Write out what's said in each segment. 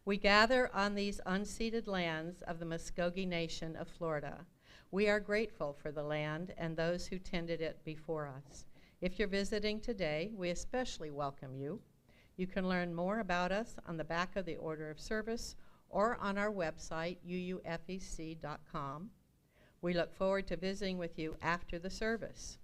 We gather on these unceded lands of the Muskogee Nation of Florida. We are grateful for the land and those who tended it before us. If you're visiting today, we especially welcome you. You can learn more about us on the back of the Order of Service or on our website, uufec.com. We look forward to visiting with you after the service.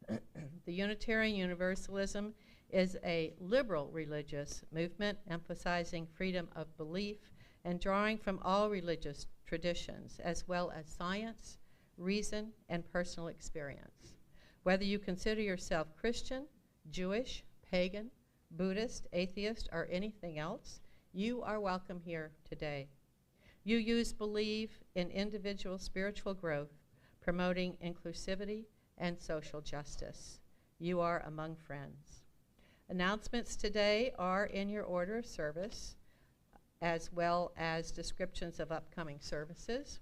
The Unitarian Universalism is a liberal religious movement emphasizing freedom of belief and drawing from all religious traditions, as well as science, reason, and personal experience. Whether you consider yourself Christian, Jewish, pagan, Buddhist, atheist, or anything else, you are welcome here today. You believe in individual spiritual growth, promoting inclusivity and social justice. You are among friends. Announcements today are in your order of service, as well as descriptions of upcoming services.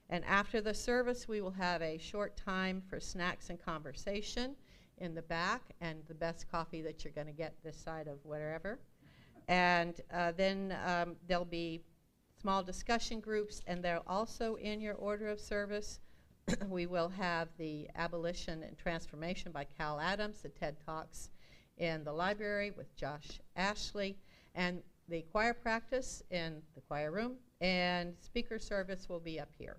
And after the service, we will have a short time for snacks and conversation in the back, and the best coffee that you're going to get this side of wherever. And then there'll be small discussion groups, and they're also in your order of service. We will have the Abolition and Transformation by Cal Adams, the TED Talks in the library with Josh Ashley, and the choir practice in the choir room, and speaker service will be up here.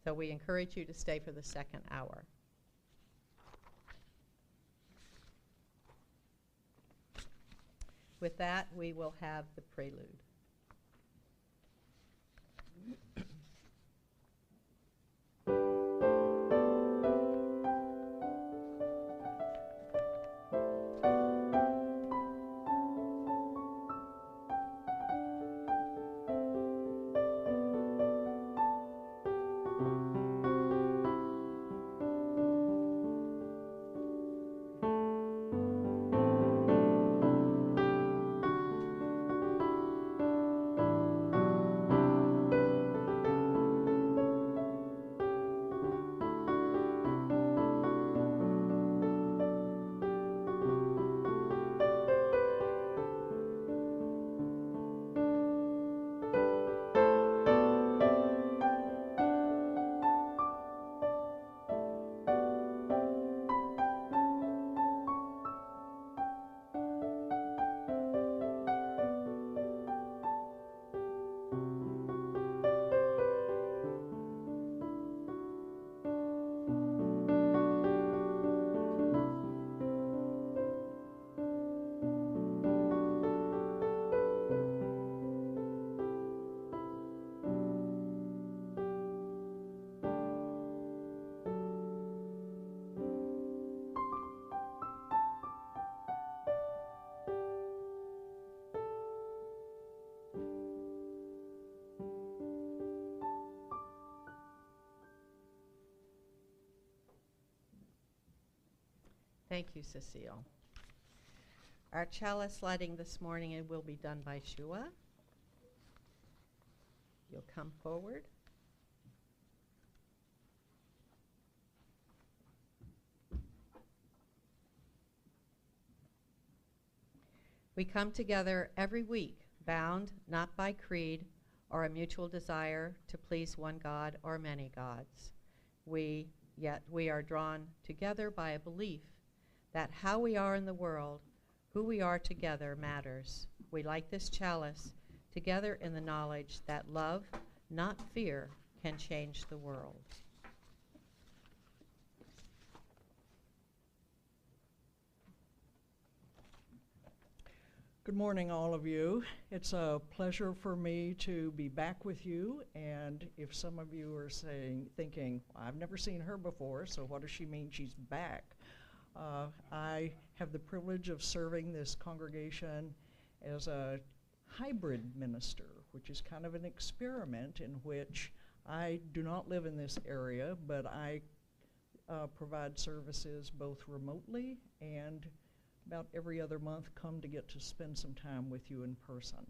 So we encourage you to stay for the second hour. With that, we will have the prelude. Thank you, Cecile. Our chalice lighting this morning will be done by Shua. You'll come forward. We come together every week, bound not by creed or a mutual desire to please one God or many gods. Yet we are drawn together by a belief that how we are in the world, who we are together matters. We light this chalice together in the knowledge that love, not fear, can change the world. Good morning, all of you. It's a pleasure for me to be back with you, and if some of you are thinking, I've never seen her before, so what does she mean she's back? I have the privilege of serving this congregation as a hybrid minister, which is kind of an experiment in which I do not live in this area, but I provide services both remotely and about every other month come to get to spend some time with you in person.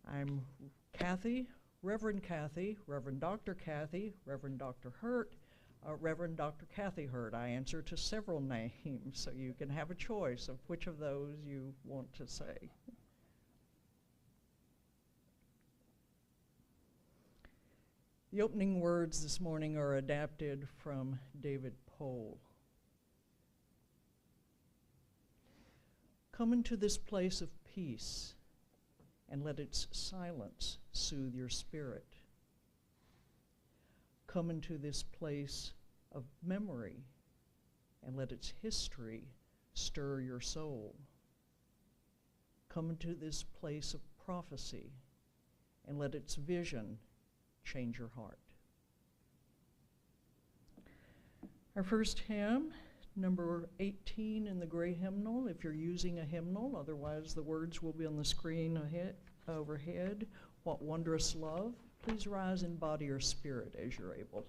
I'm Kathy, Reverend Dr. Kathy, Reverend Dr. Hurt, Reverend Dr. Kathy Hurt. I answer to several names, so you can have a choice of which of those you want to say. The opening words this morning are adapted from David Pohl. Come into this place of peace and let its silence soothe your spirit. Come into this place of memory and let its history stir your soul. Come into this place of prophecy and let its vision change your heart. Our first hymn, number 18 in the gray hymnal, if you're using a hymnal, otherwise the words will be on the screen overhead. What Wondrous Love. Please rise in body or spirit as you're able.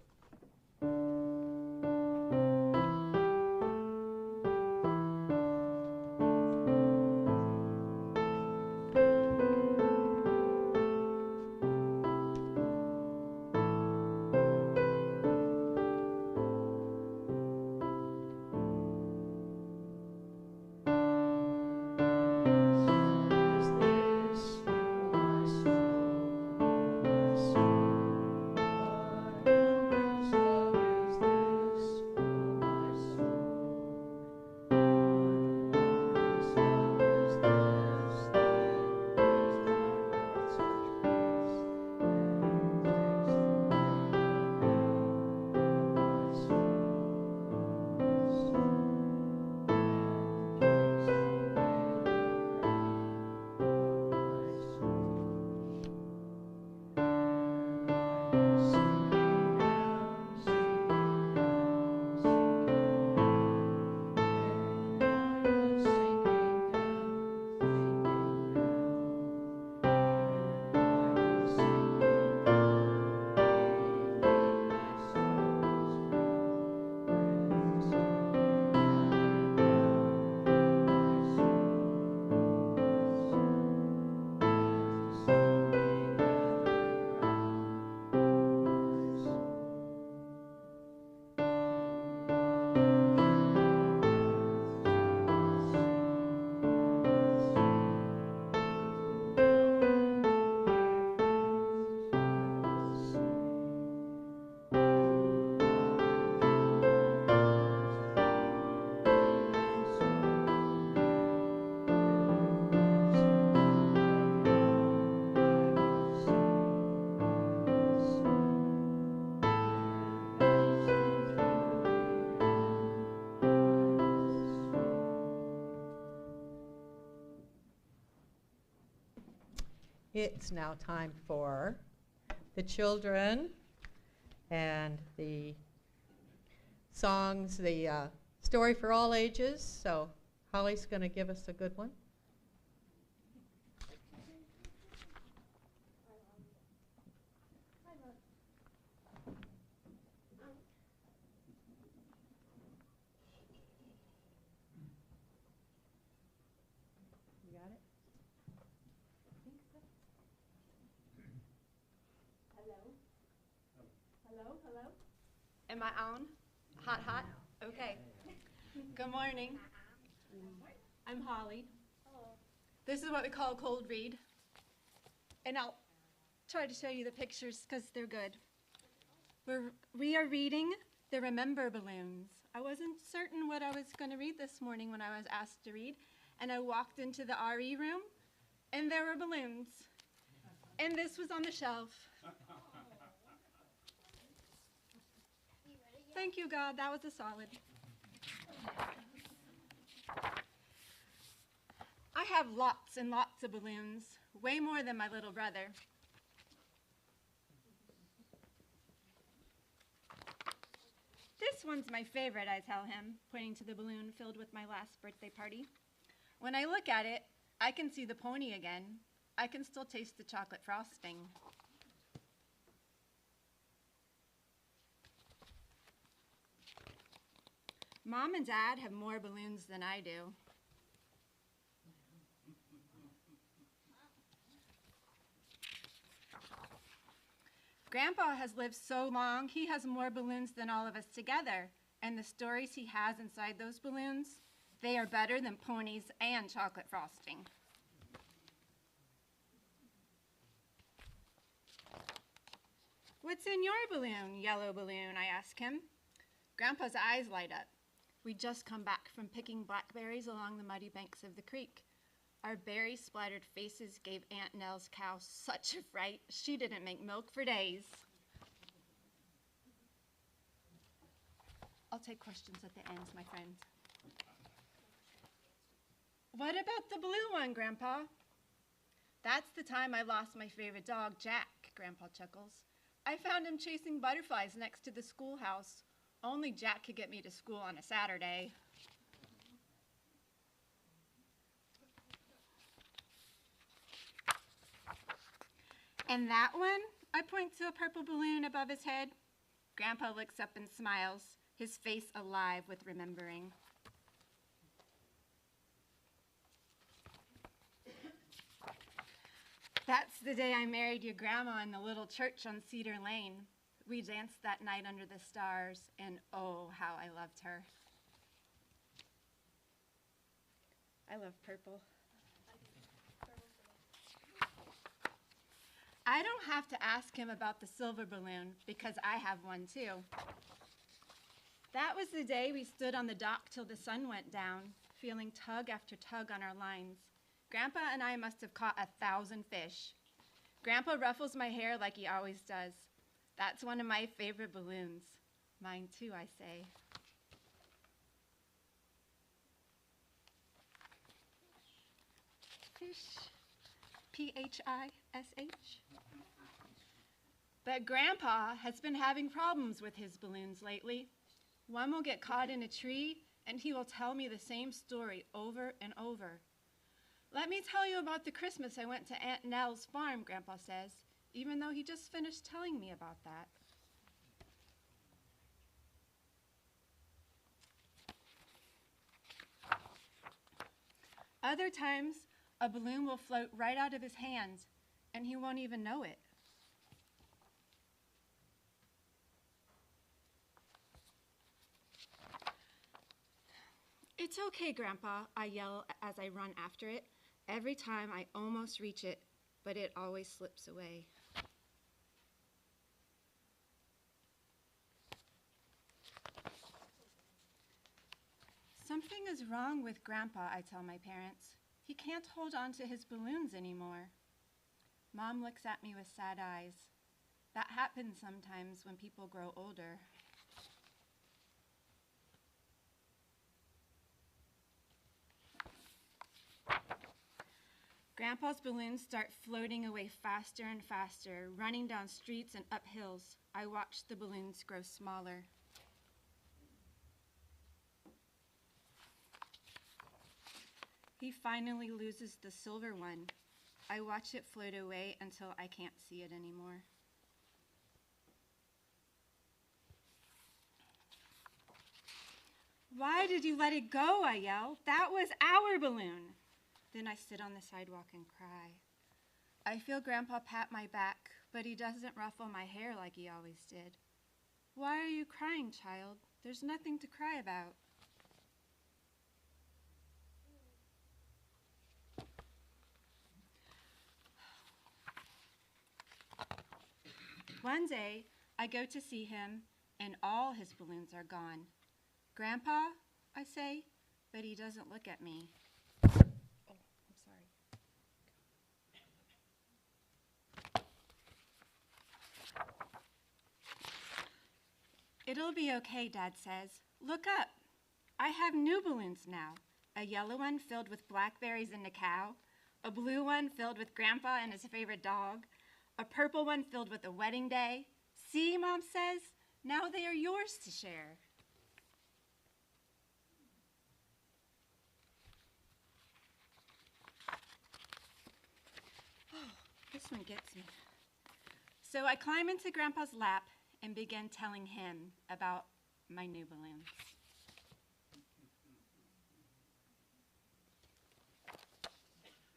It's now time for the children and the songs, the story for all ages. So Holly's going to give us a good one. You got it? Hello? Am I on? Hot? Okay. Good morning. I'm Holly. Hello. This is what we call a cold read. And I'll try to show you the pictures because they're good. We are reading the Remember Balloons. I wasn't certain what I was going to read this morning when I was asked to read. And I walked into the RE room and there were balloons. And this was on the shelf. Thank you, God. That was a solid. I have lots and lots of balloons, way more than my little brother. This one's my favorite, I tell him, pointing to the balloon filled with my last birthday party. When I look at it, I can see the pony again. I can still taste the chocolate frosting. Mom and Dad have more balloons than I do. Grandpa has lived so long, he has more balloons than all of us together. And the stories he has inside those balloons, they are better than ponies and chocolate frosting. "What's in your balloon, yellow balloon?" I ask him. Grandpa's eyes light up. We'd just come back from picking blackberries along the muddy banks of the creek. Our berry-splattered faces gave Aunt Nell's cow such a fright, she didn't make milk for days. I'll take questions at the end, my friends. "What about the blue one, Grandpa?" "That's the time I lost my favorite dog, Jack," Grandpa chuckles. "I found him chasing butterflies next to the schoolhouse. Only Jack could get me to school on a Saturday." "And that one?" I point to a purple balloon above his head. Grandpa looks up and smiles, his face alive with remembering. "That's the day I married your grandma in the little church on Cedar Lane. We danced that night under the stars, and oh, how I loved her." I love purple. I don't have to ask him about the silver balloon because I have one too. That was the day we stood on the dock till the sun went down, feeling tug after tug on our lines. Grandpa and I must have caught 1,000 fish. Grandpa ruffles my hair like he always does. That's one of my favorite balloons. Mine too, I say. Fish. P-H-I-S-H. But Grandpa has been having problems with his balloons lately. One will get caught in a tree, and he will tell me the same story over and over. "Let me tell you about the Christmas I went to Aunt Nell's farm," Grandpa says, even though he just finished telling me about that. Other times, a balloon will float right out of his hands, and he won't even know it. "It's okay, Grandpa," I yell as I run after it. Every time I almost reach it, but it always slips away. "Something is wrong with Grandpa," I tell my parents. "He can't hold on to his balloons anymore." Mom looks at me with sad eyes. That happens sometimes when people grow older. Grandpa's balloons start floating away faster and faster, running down streets and up hills. I watch the balloons grow smaller. He finally loses the silver one. I watch it float away until I can't see it anymore. "Why did you let it go?" I yell. "That was our balloon." Then I sit on the sidewalk and cry. I feel Grandpa pat my back, but he doesn't ruffle my hair like he always did. "Why are you crying, child? There's nothing to cry about." One day, I go to see him, and all his balloons are gone. "Grandpa," I say, but he doesn't look at me. Oh, I'm sorry. "It'll be okay," Dad says. "Look up. I have new balloons now. A yellow one filled with blackberries and a cow, a blue one filled with Grandpa and his favorite dog, a purple one filled with a wedding day. See," Mom says, "now they are yours to share." Oh, this one gets me. So I climb into Grandpa's lap and begin telling him about my new balloons.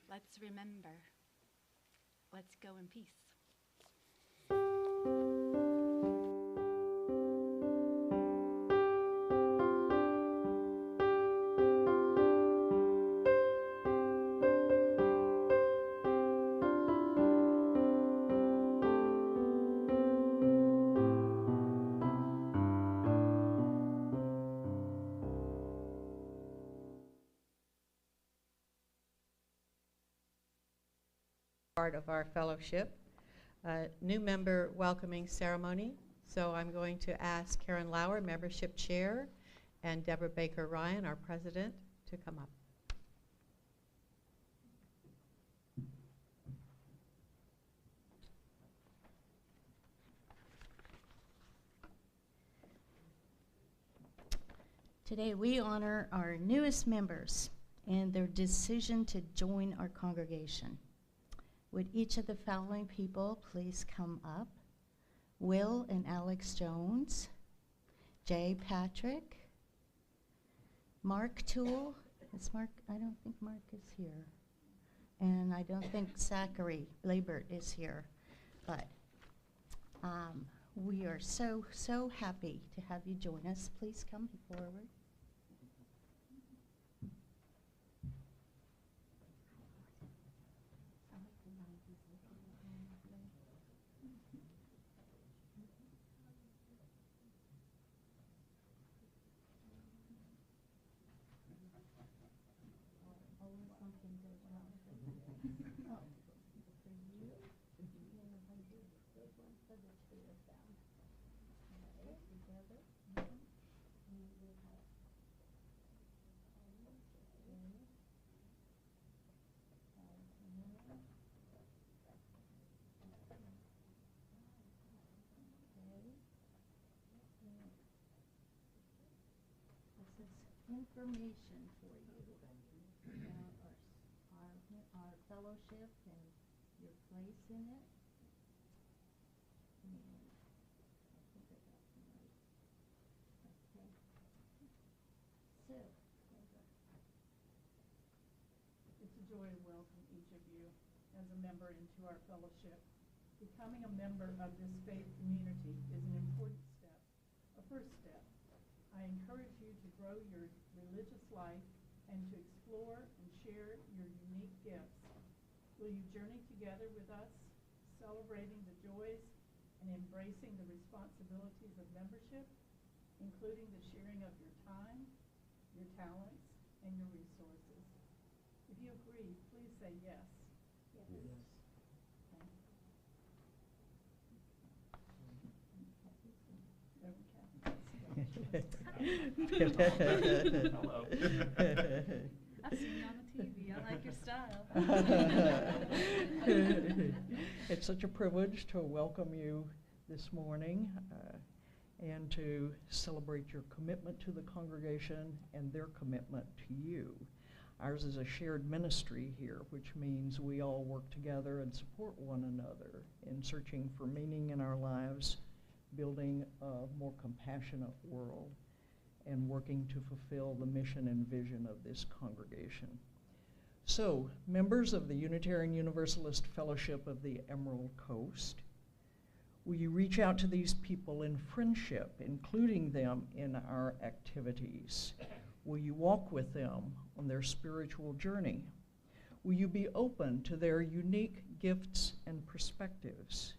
Let's remember. Let's go in peace. part of our fellowship, new member welcoming ceremony. So I'm going to ask Karen Lauer, membership chair, and Deborah Baker Ryan, our president, to come up. Today we honor our newest members and their decision to join our congregation. Would each of the following people please come up? Will and Alex Jones, Jay Patrick, Mark Toole. Is Mark? I don't think Mark is here. And I don't think Zachary Labert is here. But we are so happy to have you join us. Please come forward. Information for you about our fellowship and your place in it. And I think I got them right. Okay. So, It's a joy to welcome each of you as a member into our fellowship. Becoming a member of this faith community is an important step, a first step. I encourage you to grow your religious life and to explore and share your unique gifts. Will you journey together with us, celebrating the joys and embracing the responsibilities of membership, including the sharing of your time, your talents, and your resources? If you agree, please say yes. yes. Yes. Hello. I've seen you on the TV. I like your style. It's such a privilege to welcome you this morning and to celebrate your commitment to the congregation and their commitment to you. Ours is a shared ministry here, which means we all work together and support one another in searching for meaning in our lives, building a more compassionate world, and working to fulfill the mission and vision of this congregation. So, members of the Unitarian Universalist Fellowship of the Emerald Coast, will you reach out to these people in friendship, including them in our activities? Will you walk with them on their spiritual journey? Will you be open to their unique gifts and perspectives?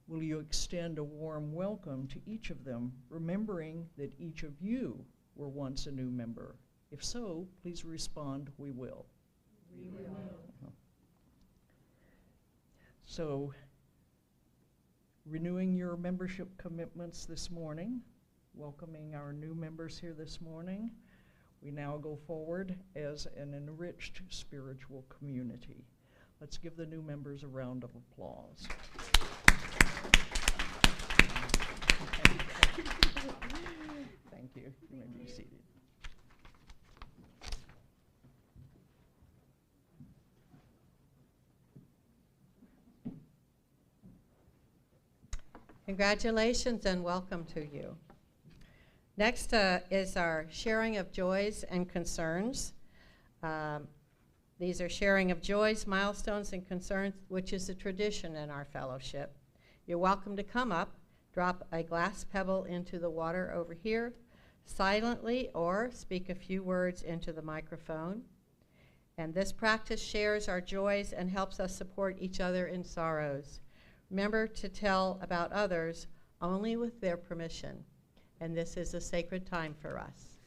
Will you extend a warm welcome to each of them, remembering that each of you were once a new member? If so, please respond, we will. We will. So, renewing your membership commitments this morning, welcoming our new members here this morning, we now go forward as an enriched spiritual community. Let's give the new members a round of applause. Thank you. You may be seated. Congratulations and welcome to you. Next is our sharing of joys and concerns. These are sharing of joys, milestones, and concerns, which is a tradition in our fellowship. You're welcome to come up, drop a glass pebble into the water over here, silently, or speak a few words into the microphone. And this practice shares our joys and helps us support each other in sorrows. Remember to tell about others only with their permission. And this is a sacred time for us.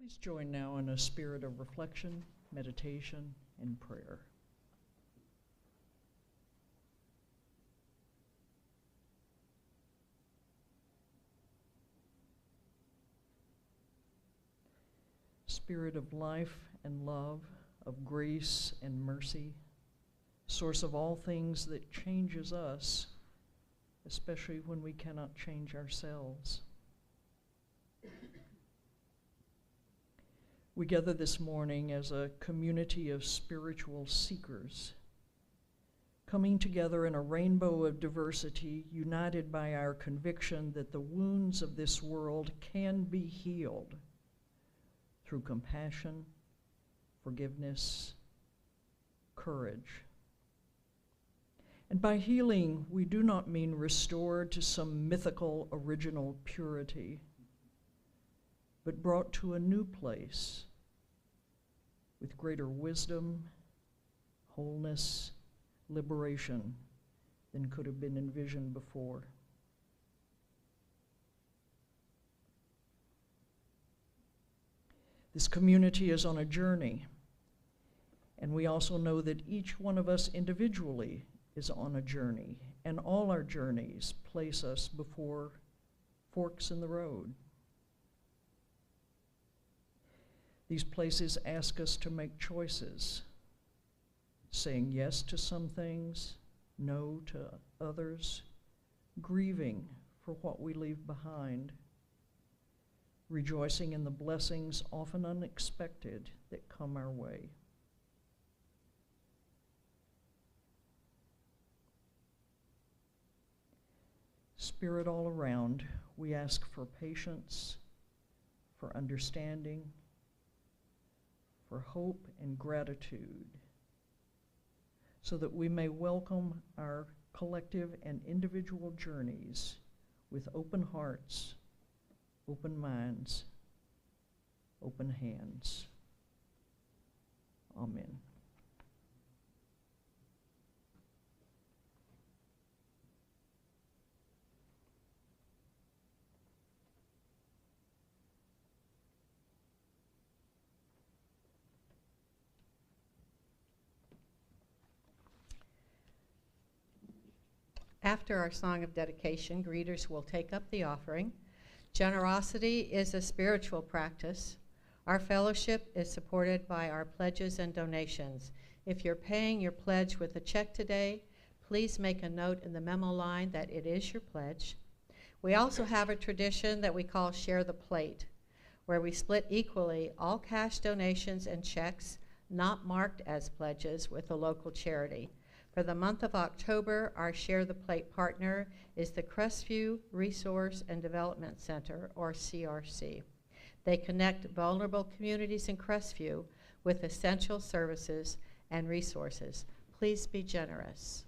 Please join now in a spirit of reflection, meditation, and prayer. Spirit of life and love, of grace and mercy, source of all things that changes us, especially when we cannot change ourselves. We gather this morning as a community of spiritual seekers, coming together in a rainbow of diversity, united by our conviction that the wounds of this world can be healed through compassion, forgiveness, courage. And by healing, we do not mean restored to some mythical original purity, but brought to a new place with greater wisdom, wholeness, liberation than could have been envisioned before. This community is on a journey, and we also know that each one of us individually is on a journey, and all our journeys place us before forks in the road. These places ask us to make choices, saying yes to some things, no to others, grieving for what we leave behind, rejoicing in the blessings often unexpected that come our way. Spirit all around, we ask for patience, for understanding, for hope and gratitude, so that we may welcome our collective and individual journeys with open hearts, open minds, open hands. Amen. After our song of dedication, greeters will take up the offering. Generosity is a spiritual practice. Our fellowship is supported by our pledges and donations. If you're paying your pledge with a check today, please make a note in the memo line that it is your pledge. We also have a tradition that we call Share the Plate, where we split equally all cash donations and checks not marked as pledges with a local charity. For the month of October, our Share the Plate partner is the Crestview Resource and Development Center, or CRC. They connect vulnerable communities in Crestview with essential services and resources. Please be generous.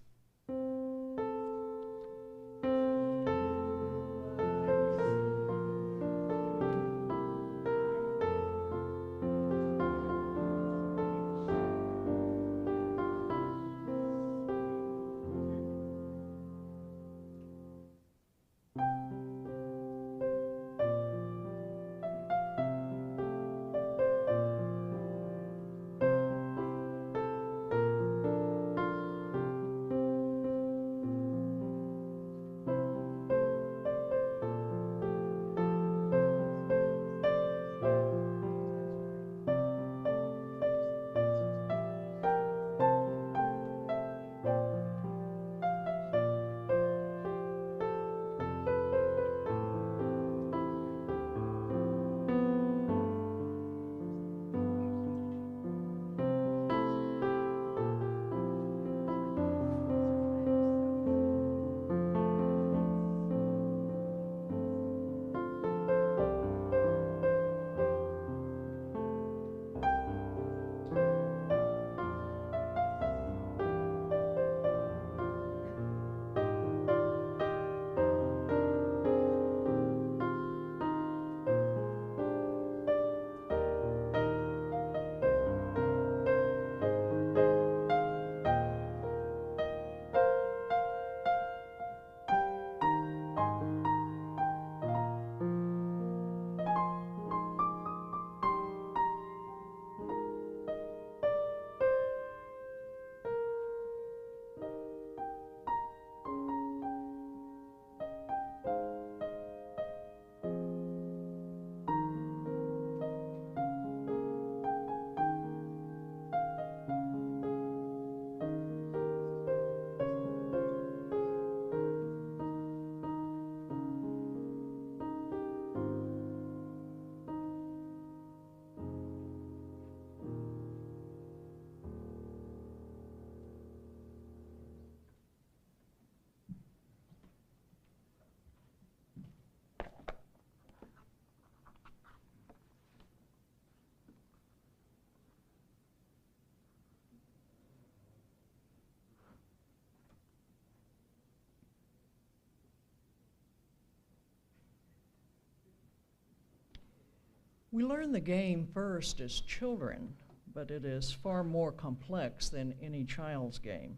We learn the game first as children, but it is far more complex than any child's game.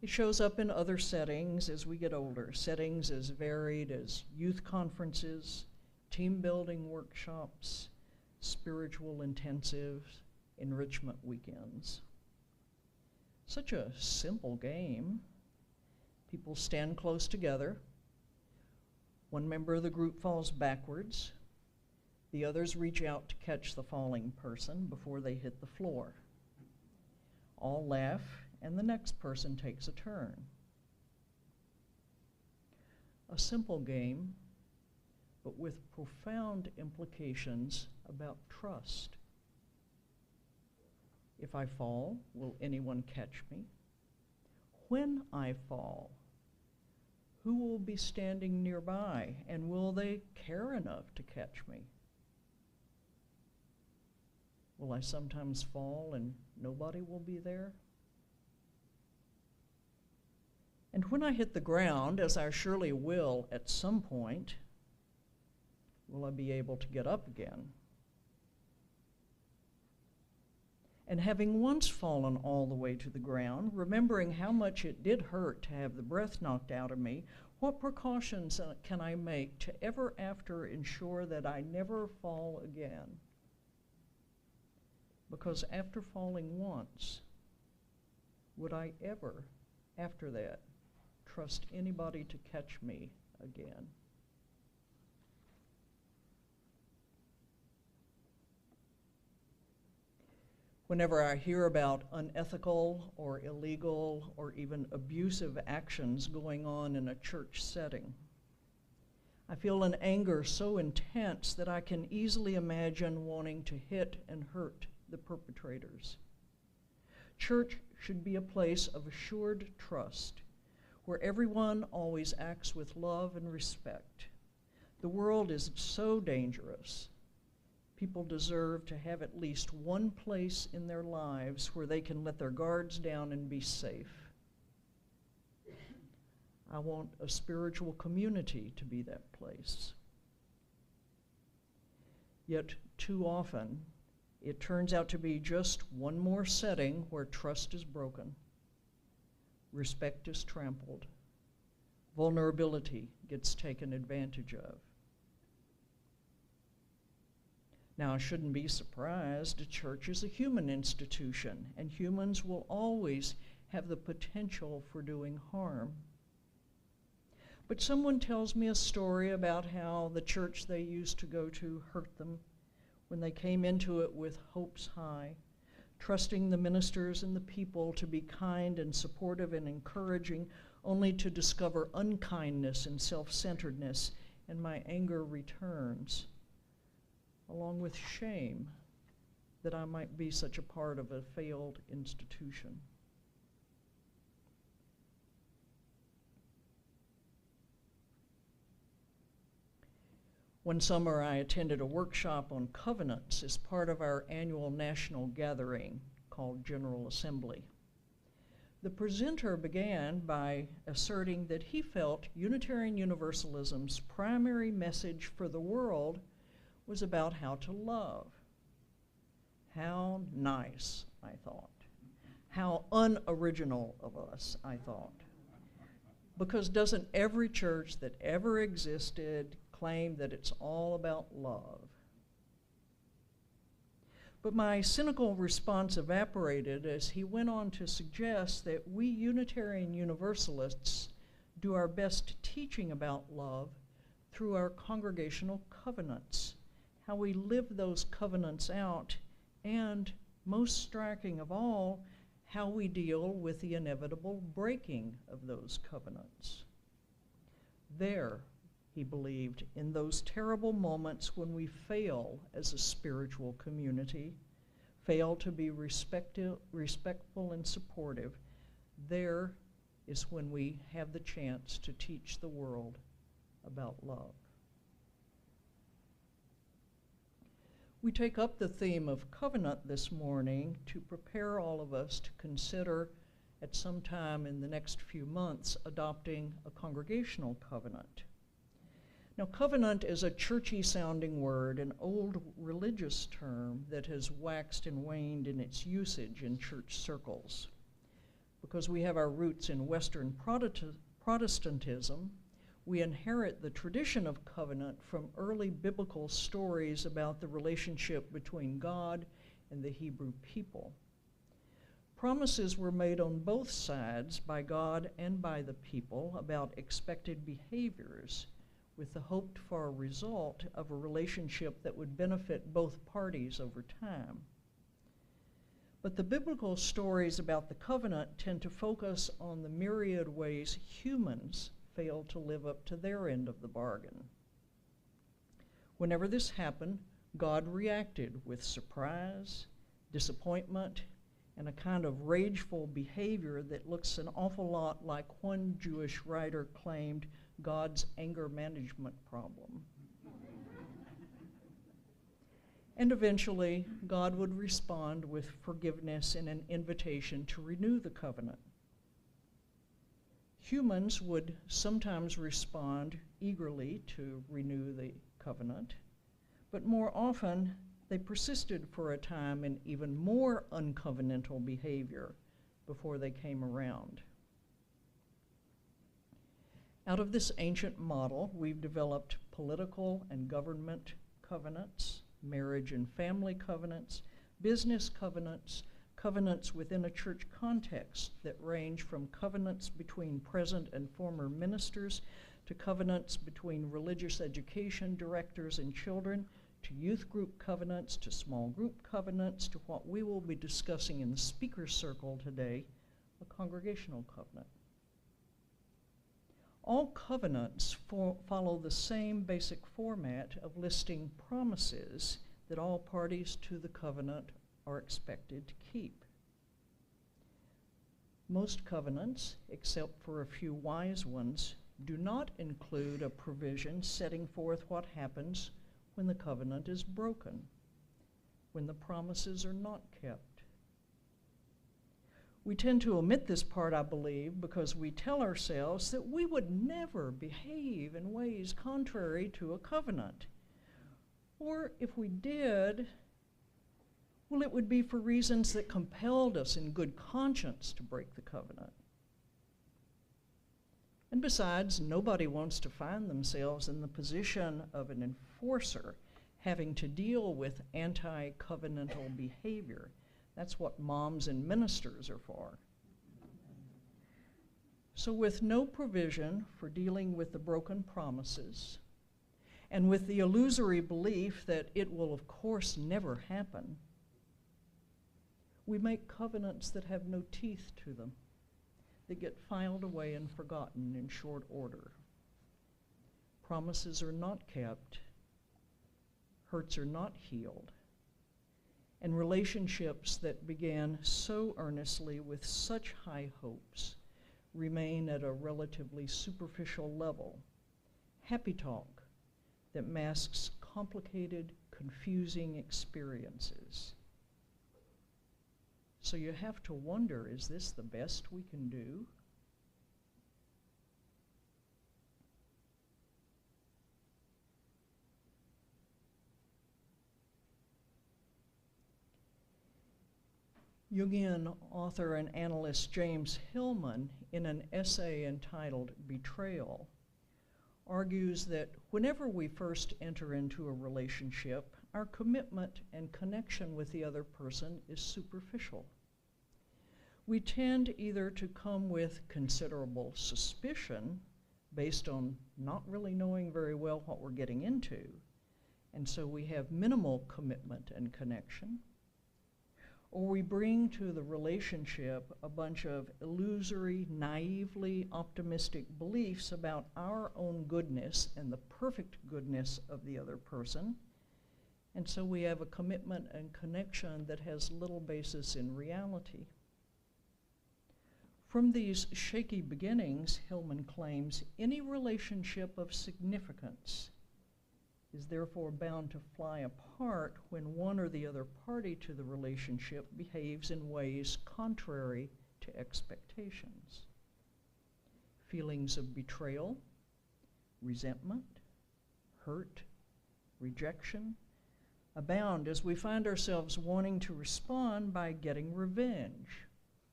It shows up in other settings as we get older, settings as varied as youth conferences, team building workshops, spiritual intensives, enrichment weekends. Such a simple game. People stand close together. One member of the group falls backwards. The others reach out to catch the falling person before they hit the floor. All laugh, and the next person takes a turn. A simple game, but with profound implications about trust. If I fall, will anyone catch me? When I fall, who will be standing nearby, and will they care enough to catch me? Will I sometimes fall and nobody will be there? And when I hit the ground, as I surely will at some point, will I be able to get up again? And having once fallen all the way to the ground, remembering how much it did hurt to have the breath knocked out of me, what precautions can I make to ever after ensure that I never fall again? Because after falling once, would I ever, after that, trust anybody to catch me again? Whenever I hear about unethical or illegal or even abusive actions going on in a church setting, I feel an anger so intense that I can easily imagine wanting to hit and hurt the perpetrators. Church should be a place of assured trust, where everyone always acts with love and respect. The world is so dangerous. People deserve to have at least one place in their lives where they can let their guards down and be safe. I want a spiritual community to be that place. Yet too often, it turns out to be just one more setting where trust is broken, respect is trampled, vulnerability gets taken advantage of. Now, I shouldn't be surprised. A church is a human institution, and humans will always have the potential for doing harm. But someone tells me a story about how the church they used to go to hurt them when they came into it with hopes high, trusting the ministers and the people to be kind and supportive and encouraging, only to discover unkindness and self-centeredness, and my anger returns, along with shame that I might be such a part of a failed institution. One summer, I attended a workshop on covenants as part of our annual national gathering called General Assembly. The presenter began by asserting that he felt Unitarian Universalism's primary message for the world was about how to love. How nice, I thought. How unoriginal of us, I thought. Because doesn't every church that ever existed claim that it's all about love? But my cynical response evaporated as he went on to suggest that we Unitarian Universalists do our best teaching about love through our congregational covenants, how we live those covenants out, and, most striking of all, how we deal with the inevitable breaking of those covenants. There, he believed, in those terrible moments when we fail as a spiritual community, fail to be respectful and supportive, there is when we have the chance to teach the world about love. We take up the theme of covenant this morning to prepare all of us to consider at some time in the next few months adopting a congregational covenant. Now, covenant is a churchy-sounding word, an old religious term that has waxed and waned in its usage in church circles. Because we have our roots in Western Protestantism, we inherit the tradition of covenant from early biblical stories about the relationship between God and the Hebrew people. Promises were made on both sides by God and by the people about expected behaviors, with the hoped-for result of a relationship that would benefit both parties over time. But the biblical stories about the covenant tend to focus on the myriad ways humans fail to live up to their end of the bargain. Whenever this happened, God reacted with surprise, disappointment, and a kind of rageful behavior that looks an awful lot like one Jewish writer claimed God's anger management problem. And eventually, God would respond with forgiveness and an invitation to renew the covenant. Humans would sometimes respond eagerly to renew the covenant, but more often they persisted for a time in even more uncovenantal behavior before they came around. Out of this ancient model, we've developed political and government covenants, marriage and family covenants, business covenants, covenants within a church context that range from covenants between present and former ministers to covenants between religious education directors and children, to youth group covenants, to small group covenants, to what we will be discussing in the speaker circle today, a congregational covenant. All covenants follow the same basic format of listing promises that all parties to the covenant are expected to keep. Most covenants, except for a few wise ones, do not include a provision setting forth what happens when the covenant is broken, when the promises are not kept. We tend to omit this part, I believe, because we tell ourselves that we would never behave in ways contrary to a covenant. Or if we did, well, it would be for reasons that compelled us in good conscience to break the covenant. And besides, nobody wants to find themselves in the position of an enforcer having to deal with anti-covenantal behavior. That's what moms and ministers are for. So with no provision for dealing with the broken promises, and with the illusory belief that it will of course never happen, we make covenants that have no teeth to them, that get filed away and forgotten in short order. Promises are not kept, hurts are not healed, and relationships that began so earnestly with such high hopes remain at a relatively superficial level. Happy talk that masks complicated, confusing experiences. So you have to wonder, is this the best we can do? Jungian author and analyst James Hillman, in an essay entitled Betrayal, argues that whenever we first enter into a relationship, our commitment and connection with the other person is superficial. We tend either to come with considerable suspicion based on not really knowing very well what we're getting into, and so we have minimal commitment and connection, or we bring to the relationship a bunch of illusory, naively optimistic beliefs about our own goodness and the perfect goodness of the other person, and so we have a commitment and connection that has little basis in reality. From these shaky beginnings, Hillman claims, any relationship of significance is therefore bound to fly apart when one or the other party to the relationship behaves in ways contrary to expectations. Feelings of betrayal, resentment, hurt, rejection abound as we find ourselves wanting to respond by getting revenge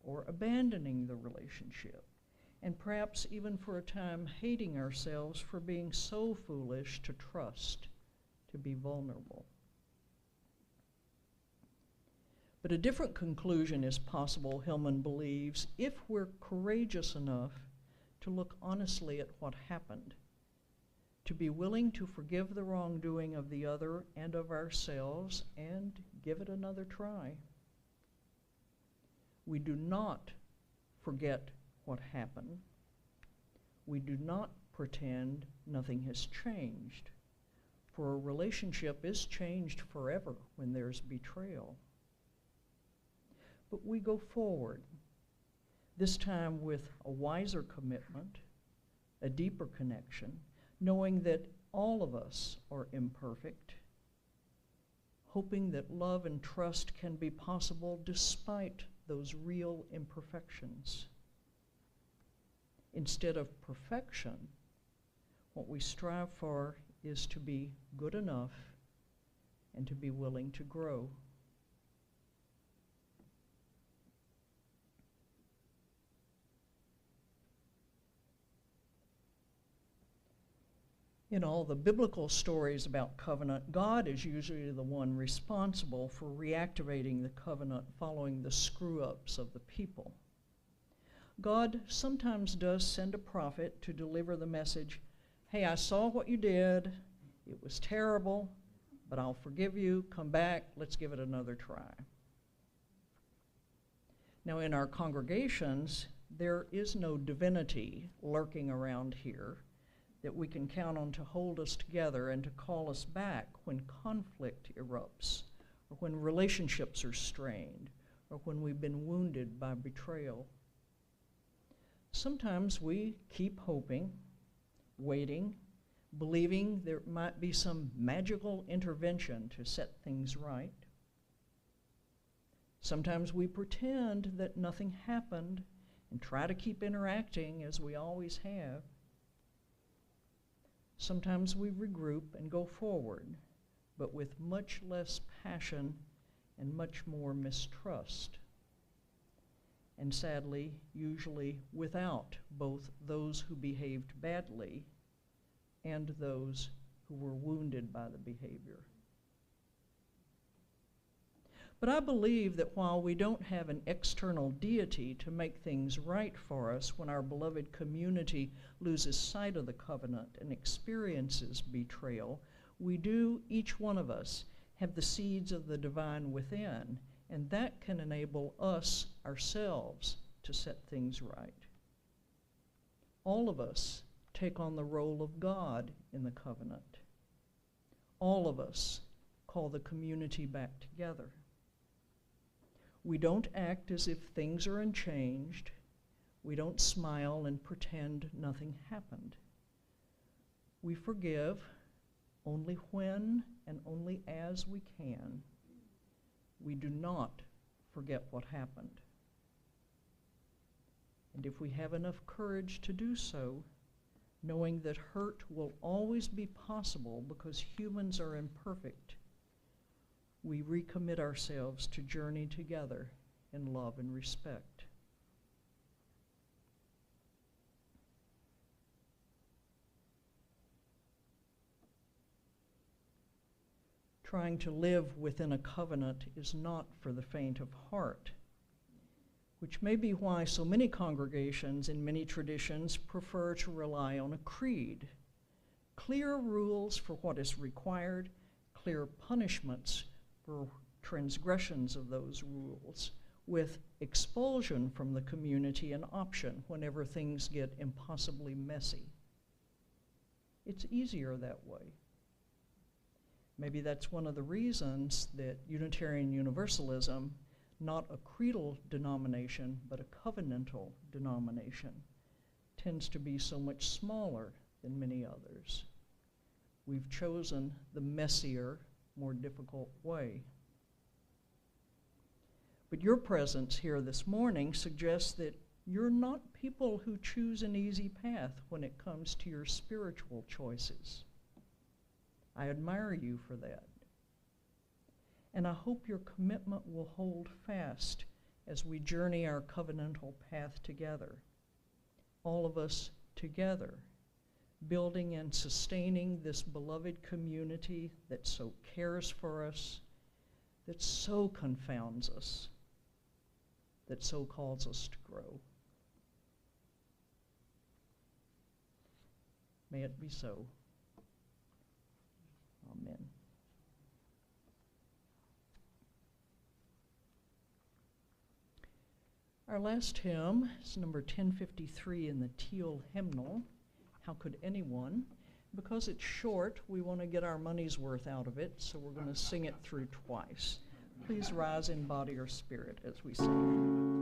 or abandoning the relationship, and perhaps even for a time hating ourselves for being so foolish to trust, to be vulnerable. But a different conclusion is possible, Hillman believes, if we're courageous enough to look honestly at what happened, to be willing to forgive the wrongdoing of the other and of ourselves and give it another try. We do not forget what happened. We do not pretend nothing has changed, for a relationship is changed forever when there's betrayal. But we go forward, this time with a wiser commitment, a deeper connection, knowing that all of us are imperfect, hoping that love and trust can be possible despite those real imperfections. Instead of perfection, what we strive for is to be good enough and to be willing to grow. In all the biblical stories about covenant, God is usually the one responsible for reactivating the covenant following the screw-ups of the people. God sometimes does send a prophet to deliver the message, hey, I saw what you did, it was terrible, but I'll forgive you, come back, let's give it another try. Now in our congregations, there is no divinity lurking around here that we can count on to hold us together and to call us back when conflict erupts, or when relationships are strained, or when we've been wounded by betrayal. Sometimes we keep hoping, waiting, believing there might be some magical intervention to set things right. Sometimes we pretend that nothing happened and try to keep interacting as we always have. Sometimes we regroup and go forward, but with much less passion and much more mistrust. And sadly, usually without both those who behaved badly and those who were wounded by the behavior. But I believe that while we don't have an external deity to make things right for us when our beloved community loses sight of the covenant and experiences betrayal, we do, each one of us, have the seeds of the divine within, and that can enable us ourselves to set things right. All of us take on the role of God in the covenant. All of us call the community back together. We don't act as if things are unchanged. We don't smile and pretend nothing happened. We forgive only when and only as we can. We do not forget what happened. And if we have enough courage to do so, knowing that hurt will always be possible because humans are imperfect, we recommit ourselves to journey together in love and respect. Trying to live within a covenant is not for the faint of heart, which may be why so many congregations in many traditions prefer to rely on a creed. Clear rules for what is required, clear punishments for transgressions of those rules, with expulsion from the community an option whenever things get impossibly messy. It's easier that way. Maybe that's one of the reasons that Unitarian Universalism, not a creedal denomination, but a covenantal denomination, tends to be so much smaller than many others. We've chosen the messier, more difficult way. But your presence here this morning suggests that you're not people who choose an easy path when it comes to your spiritual choices. I admire you for that. And I hope your commitment will hold fast as we journey our covenantal path together. All of us together, building and sustaining this beloved community that so cares for us, that so confounds us, that so calls us to grow. May it be so. Amen. Our last hymn is number 1053 in the Teal hymnal, How Could Anyone? Because it's short, we want to get our money's worth out of it, so we're going to sing it through twice. Please rise in body or spirit as we sing.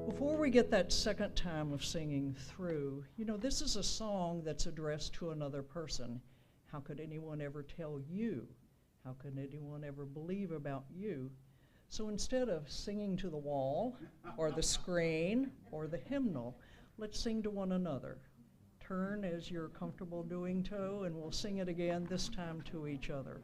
Before we get that second time of singing through, you know, this is a song that's addressed to another person. How could anyone ever tell you? How could anyone ever believe about you? So instead of singing to the wall or the screen or the hymnal, let's sing to one another. Turn as you're comfortable doing so, and we'll sing it again, this time to each other.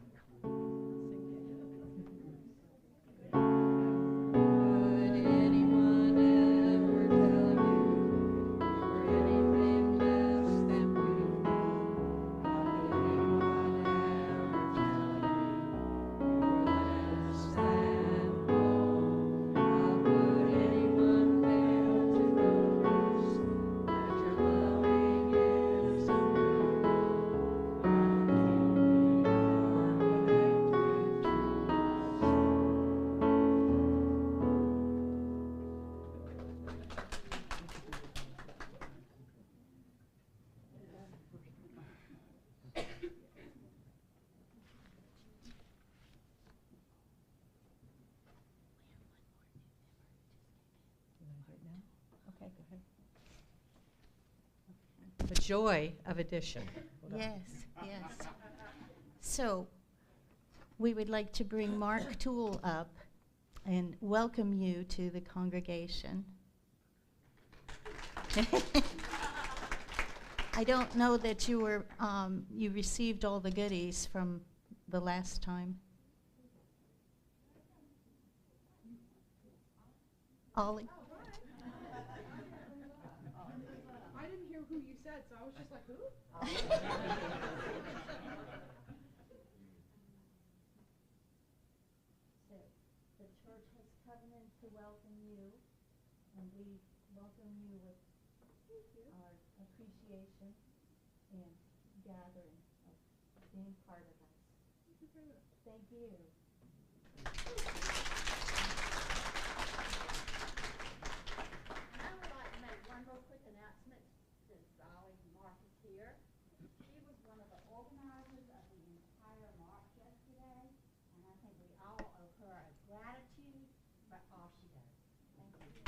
The joy of addition. Yes, yes. So we would like to bring Mark Toole up and welcome you to the congregation. I don't know that you were, you received all the goodies from the last time. Ollie? I didn't hear who you said, so I was just like, who? So the church has covenanted to welcome you, and we welcome you with our appreciation and gathering of being part of us. Thank you. I would like to make one real quick announcement since Ollie Mark is here. She was one of the organizers of the entire march yesterday, and I think we all owe her a gratitude for all she does. Thank you.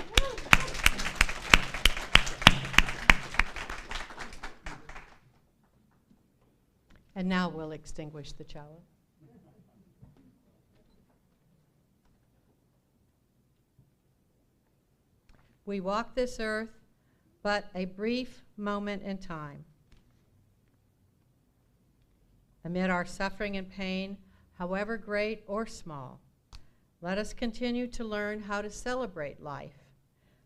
And now we'll extinguish the chalice. We walk this earth but a brief moment in time. Amid our suffering and pain, however great or small, let us continue to learn how to celebrate life.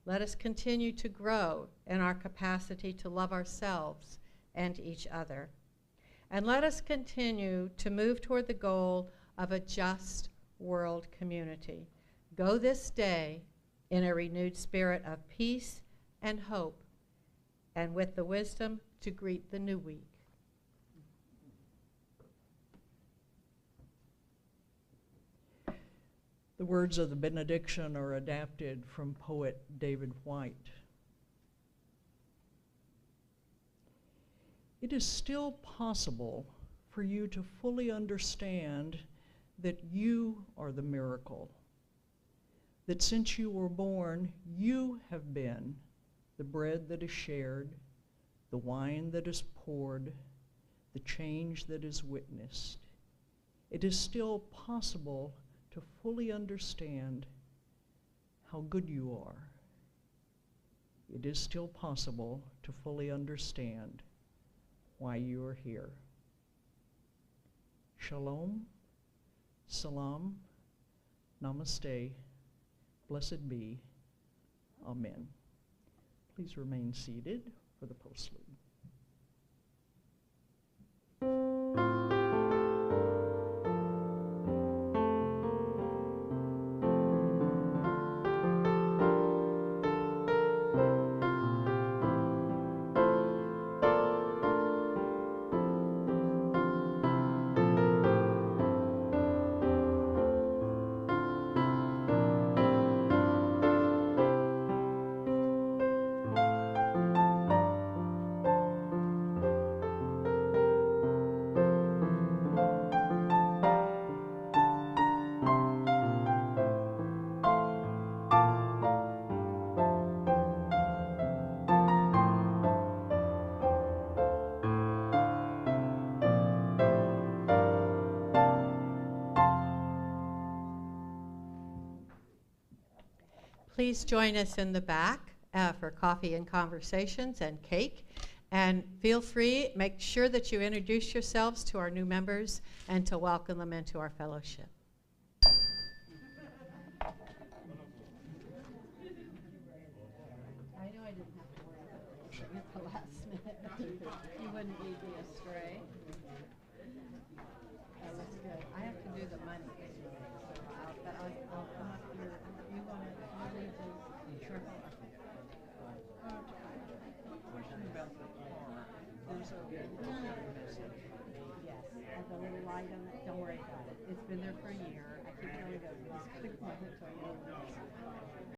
Let us continue to grow in our capacity to love ourselves and each other. And let us continue to move toward the goal of a just world community. Go this day in a renewed spirit of peace and hope, and with the wisdom to greet the new week. The words of the benediction are adapted from poet David White. It is still possible for you to fully understand that you are the miracle, that since you were born, you have been the bread that is shared, the wine that is poured, the change that is witnessed. It is still possible to fully understand how good you are. It is still possible to fully understand why you are here. Shalom, salam, namaste, blessed be, amen. Please remain seated for the postlude. Please join us in the back for coffee and conversations and cake. And feel free, make sure that you introduce yourselves to our new members and to welcome them into our fellowship. I know I didn't have to worry about it at the last minute. You wouldn't lead me astray. That was good. I have to do the money. But I'll come up here. You want to lead the sure. Question about the car. There's a message. Yes, and the little light on it, don't worry about it. It's been there for a year. I keep telling you, just click on it so I know.